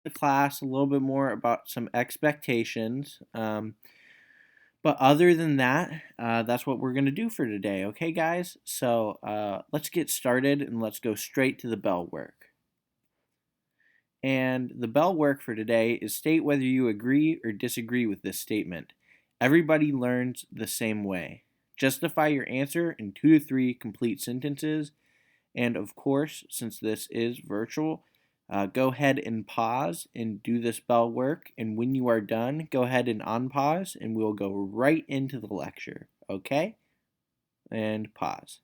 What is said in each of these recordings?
the class a little bit more about some expectations. But other than that, that's what we're going to do for today. Okay, guys? So let's get started and let's go straight to the bell work. And the bell work for today is state whether you agree or disagree with this statement. Everybody learns the same way. Justify your answer in 2 to 3 complete sentences. And of course, since this is virtual, go ahead and pause and do this bell work. And when you are done, go ahead and unpause and we'll go right into the lecture. Okay? And pause.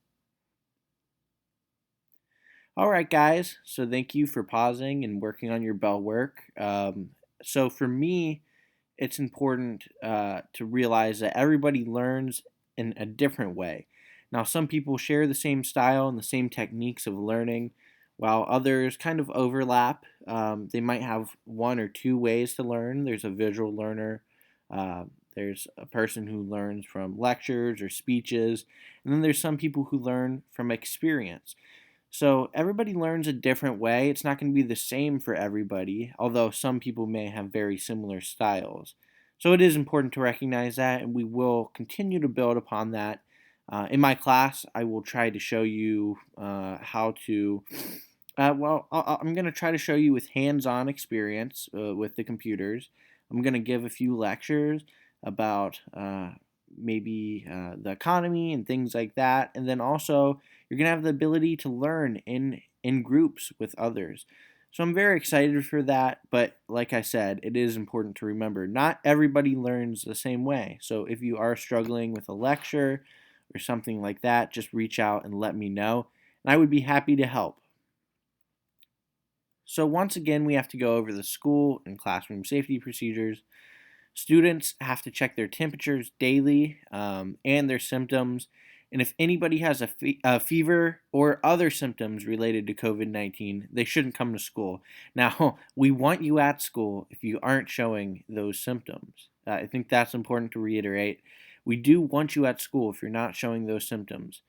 All right, guys. So thank you for pausing and working on your bell work. So for me, it's important to realize that everybody learns in a different way. Now, some people share the same style and the same techniques of learning, while others kind of overlap. They might have 1 or 2 ways to learn. There's a visual learner, uh, there's a person who learns from lectures or speeches, and then there's some people who learn from experience. So everybody learns a different way. It's not going to be the same for everybody, although some people may have very similar styles. So it is important to recognize that, and we will continue to build upon that. In my class, I will try to show you how to. I'm going to try to show you with hands-on experience with the computers. I'm going to give a few lectures about maybe the economy and things like that, and then also you're going to have the ability to learn in groups with others. So I'm very excited for that, but like I said, it is important to remember not everybody learns the same way. So if you are struggling with a lecture or something like that, just reach out and let me know, and I would be happy to help. So once again, we have to go over the school and classroom safety procedures. Students have to check their temperatures daily and their symptoms. And if anybody has a fever or other symptoms related to COVID 19, they shouldn't come to school. Now, we want you at school if you aren't showing those symptoms. I think that's important to reiterate. We do want you at school if you're not showing those symptoms.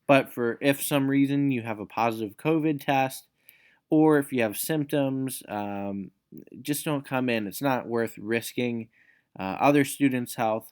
But for if some reason you have a positive COVID test, or if you have symptoms, just don't come in. It's not worth risking other students' health,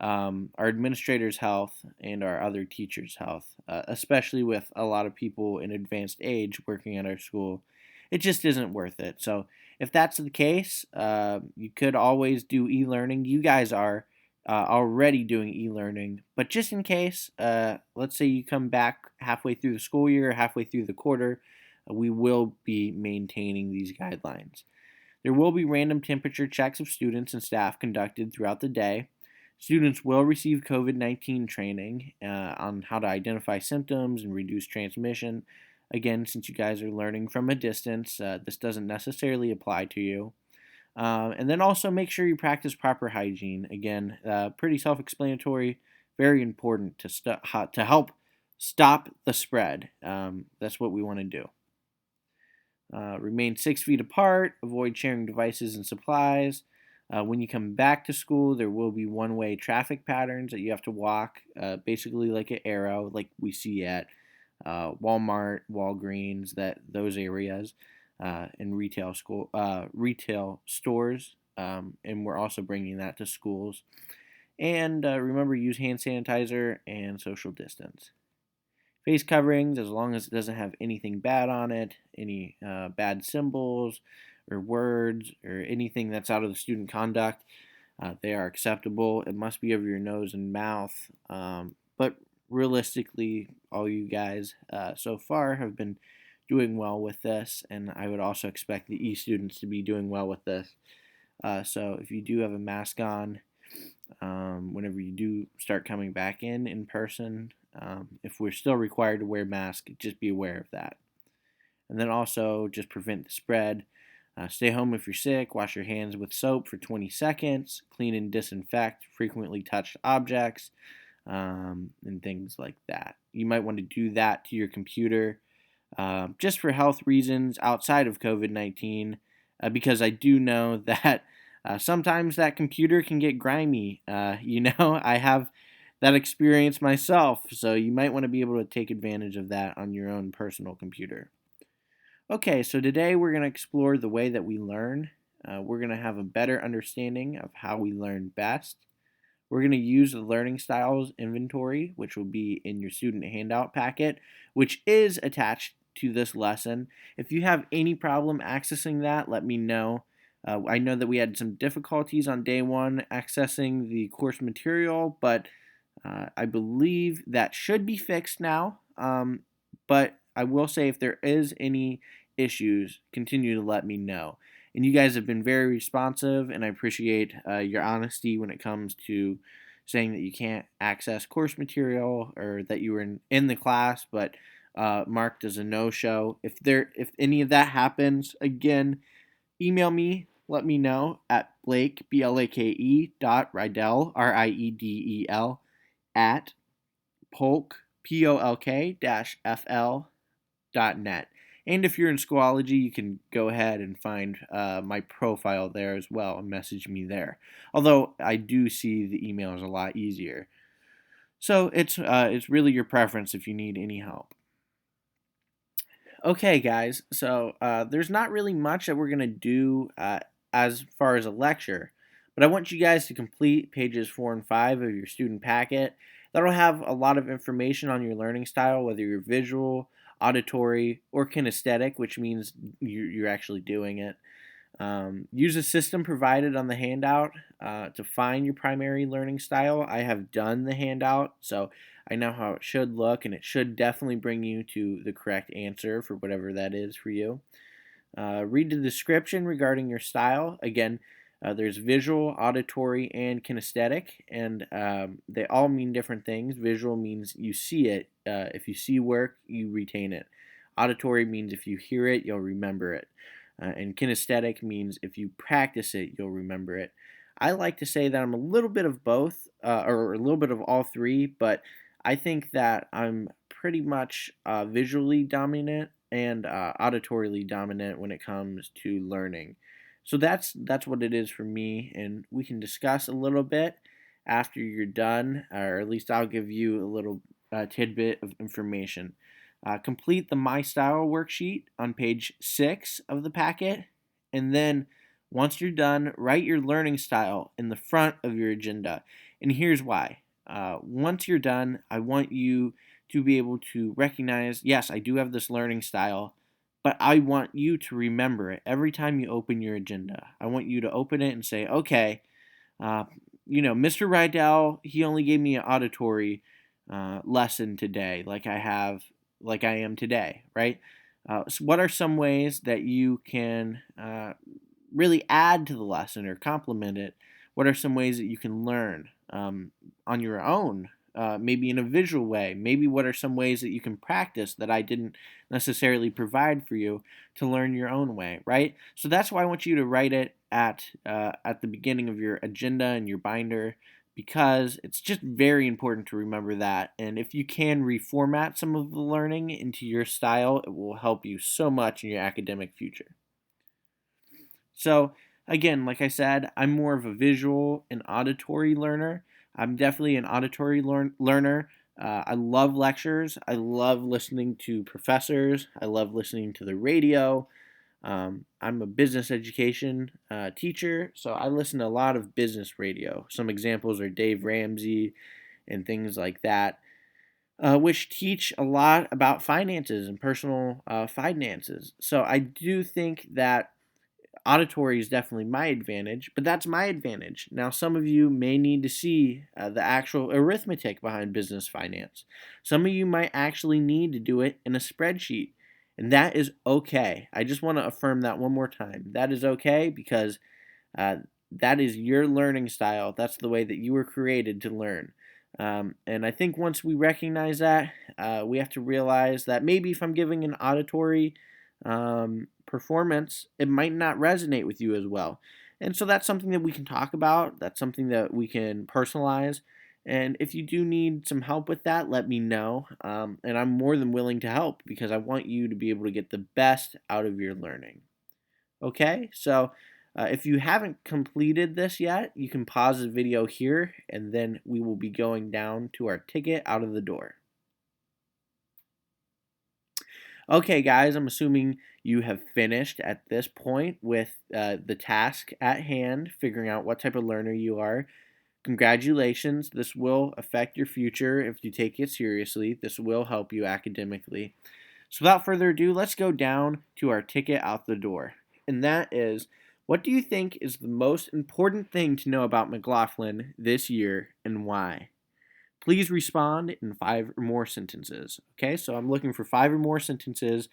our administrators' health, and our other teachers' health, especially with a lot of people in advanced age working at our school. It just isn't worth it. So if that's the case, you could always do e-learning. You guys are already doing e-learning, but just in case, let's say you come back halfway through the school year, halfway through the quarter, we will be maintaining these guidelines. There will be random temperature checks of students and staff conducted throughout the day. Students will receive COVID 19 training on how to identify symptoms and reduce transmission. Again, since you guys are learning from a distance, this doesn't necessarily apply to you. And then also make sure you practice proper hygiene. Again, pretty self explanatory, very important to help stop the spread. That's what we want to do. Remain 6 feet apart. Avoid sharing devices and supplies. When you come back to school, there will be one-way traffic patterns that you have to walk, basically like an arrow, like we see at Walmart, Walgreens, those areas, and retail stores. And we're also bringing that to schools. And remember, use hand sanitizer and social distance. Face coverings, as long as it doesn't have anything bad on it, any bad symbols or words or anything that's out of the student conduct, they are acceptable. It must be over your nose and mouth. But realistically, all you guys so far have been doing well with this, and I would also expect the e-students to be doing well with this. So if you do have a mask on, whenever you do start coming back in person, if we're still required to wear masks, just be aware of that. And then also just prevent the spread. Stay home if you're sick. Wash your hands with soap for 20 seconds. Clean and disinfect frequently touched objects, and things like that. You might want to do that to your computer just for health reasons outside of COVID 19, because I do know that sometimes that computer can get grimy. I have that experience myself, so you might want to be able to take advantage of that on your own personal computer. Okay, so today we're going to explore the way that we learn. We're going to have a better understanding of how we learn best. We're going to use the learning styles inventory, which will be in your student handout packet, which is attached to this lesson. If you have any problem accessing that, let me know. I know that we had some difficulties on day one accessing the course material, but I believe that should be fixed now. But I will say if there is any issues, continue to let me know. And you guys have been very responsive, and I appreciate your honesty when it comes to saying that you can't access course material or that you were in the class, but marked as a no-show. If any of that happens again, email me. Let me know at Blake BLAKE dot Riedel RIEDEL at polk POLK FL.net. And if you're in Schoology, you can go ahead and find my profile there as well and message me there. Although I do see the emails a lot easier. So it's really your preference if you need any help. Okay, guys. So there's not really much that we're gonna do as far as a lecture, but I want you guys to complete pages 4 and 5 of your student packet. That'll have a lot of information on your learning style, whether you're visual, auditory, or kinesthetic, which means you're actually doing it. Use a system provided on the handout to find your primary learning style. I have done the handout, so I know how it should look, and it should definitely bring you to the correct answer for whatever that is for you. Read the description regarding your style. Again, there's visual, auditory, and kinesthetic, and they all mean different things. Visual means you see it. If you see work, you retain it. Auditory means if you hear it, you'll remember it. And kinesthetic means if you practice it, you'll remember it. I like to say that I'm a little bit of both, or a little bit of all three, but I think that I'm pretty much visually dominant and auditorily dominant when it comes to learning. So that's what it is for me, and we can discuss a little bit after you're done, or at least I'll give you a little tidbit of information. Complete the My Style worksheet on page 6 of the packet, and then once you're done, write your learning style in the front of your agenda. And here's why. Once you're done, I want you to be able to recognize, yes, I do have this learning style, but I want you to remember it every time you open your agenda. I want you to open it and say, okay, Mr. Riedel, he only gave me an auditory lesson today, like I am today, right? So what are some ways that you can really add to the lesson or complement it? What are some ways that you can learn on your own? Maybe in a visual way. Maybe what are some ways that you can practice that I didn't necessarily provide for you to learn your own way, right? So that's why I want you to write it at the beginning of your agenda and your binder, because it's just very important to remember that. And if you can reformat some of the learning into your style, it will help you so much in your academic future. So, again, like I said, I'm more of a visual and auditory learner. I'm definitely an auditory learner. I love lectures. I love listening to professors. I love listening to the radio. I'm a business education teacher, so I listen to a lot of business radio. Some examples are Dave Ramsey and things like that, which teach a lot about finances and personal finances. So I do think that auditory is definitely my advantage, but that's my advantage. Now, some of you may need to see the actual arithmetic behind business finance. Some of you might actually need to do it in a spreadsheet, and that is okay. I just want to affirm that one more time. That is okay because that is your learning style. That's the way that you were created to learn. And I think once we recognize that, we have to realize that maybe if I'm giving an auditory performance, it might not resonate with you as well. And so that's something that we can talk about. That's something that we can personalize. And if you do need some help with that, let me know. And I'm more than willing to help because I want you to be able to get the best out of your learning. Okay, so if you haven't completed this yet, you can pause the video here and then we will be going down to our ticket out of the door. Okay, guys, I'm assuming you have finished at this point with the task at hand, figuring out what type of learner you are. Congratulations, this will affect your future if you take it seriously. This will help you academically. So, without further ado, let's go down to our ticket out the door. And that is, what do you think is the most important thing to know about McLaughlin this year and why? Please respond in 5 or more sentences. Okay, so I'm looking for 5 or more sentences.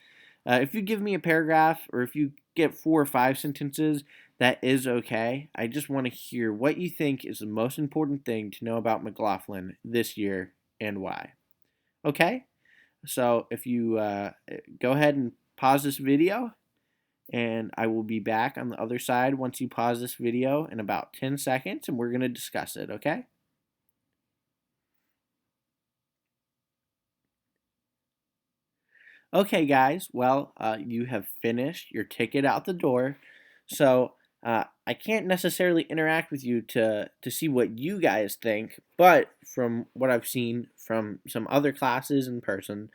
If you give me a paragraph or if you get 4 or 5 sentences, that is okay. I just want to hear what you think is the most important thing to know about McLaughlin this year and why. Okay, so if you go ahead and pause this video, and I will be back on the other side once you pause this video in about 10 seconds, and we're going to discuss it, okay? Okay, guys. Well, you have finished your ticket out the door, so I can't necessarily interact with you to see what you guys think. But from what I've seen from some other classes in person,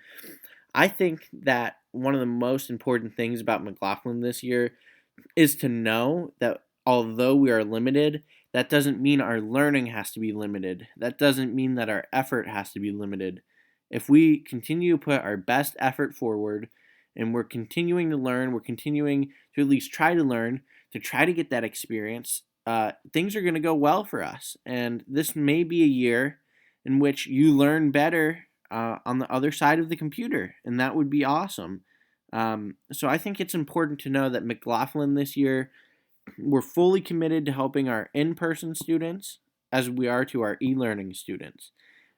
I think that one of the most important things about McLaughlin this year is to know that although we are limited, that doesn't mean our learning has to be limited. That doesn't mean that our effort has to be limited. If we continue to put our best effort forward and we're continuing to learn, we're continuing to at least try to learn, to try to get that experience, things are going to go well for us. And this may be a year in which you learn better on the other side of the computer, and that would be awesome. So I think it's important to know that McLaughlin this year, we're fully committed to helping our in-person students as we are to our e-learning students.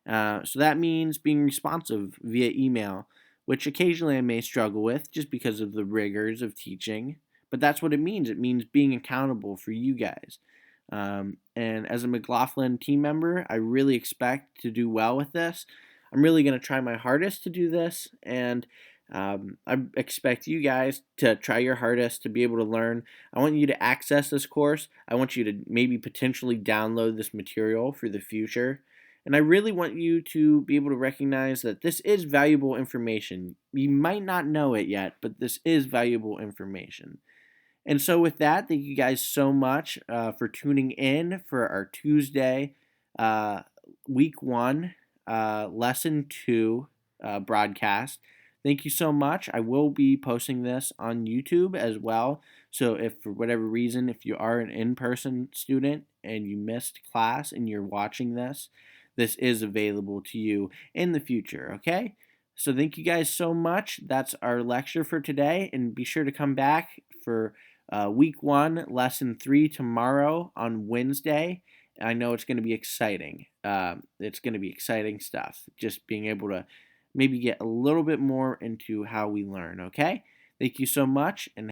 So that means being responsive via email, which occasionally I may struggle with just because of the rigors of teaching. But that's what it means. It means being accountable for you guys. And as a McLaughlin team member, I really expect to do well with this. I'm really going to try my hardest to do this, and I expect you guys to try your hardest to be able to learn. I want you to access this course. I want you to maybe potentially download this material for the future. And I really want you to be able to recognize that this is valuable information. You might not know it yet, but this is valuable information. And so, with that, thank you guys so much for tuning in for our Tuesday, uh, week one, lesson two broadcast. Thank you so much. I will be posting this on YouTube as well. So, if for whatever reason, if you are an in person student and you missed class and you're watching this, this is available to you in the future, okay? So, thank you guys so much. That's our lecture for today. And be sure to come back for week one, lesson three tomorrow on Wednesday. I know it's going to be exciting. It's going to be exciting stuff. Just being able to maybe get a little bit more into how we learn, okay? Thank you so much, and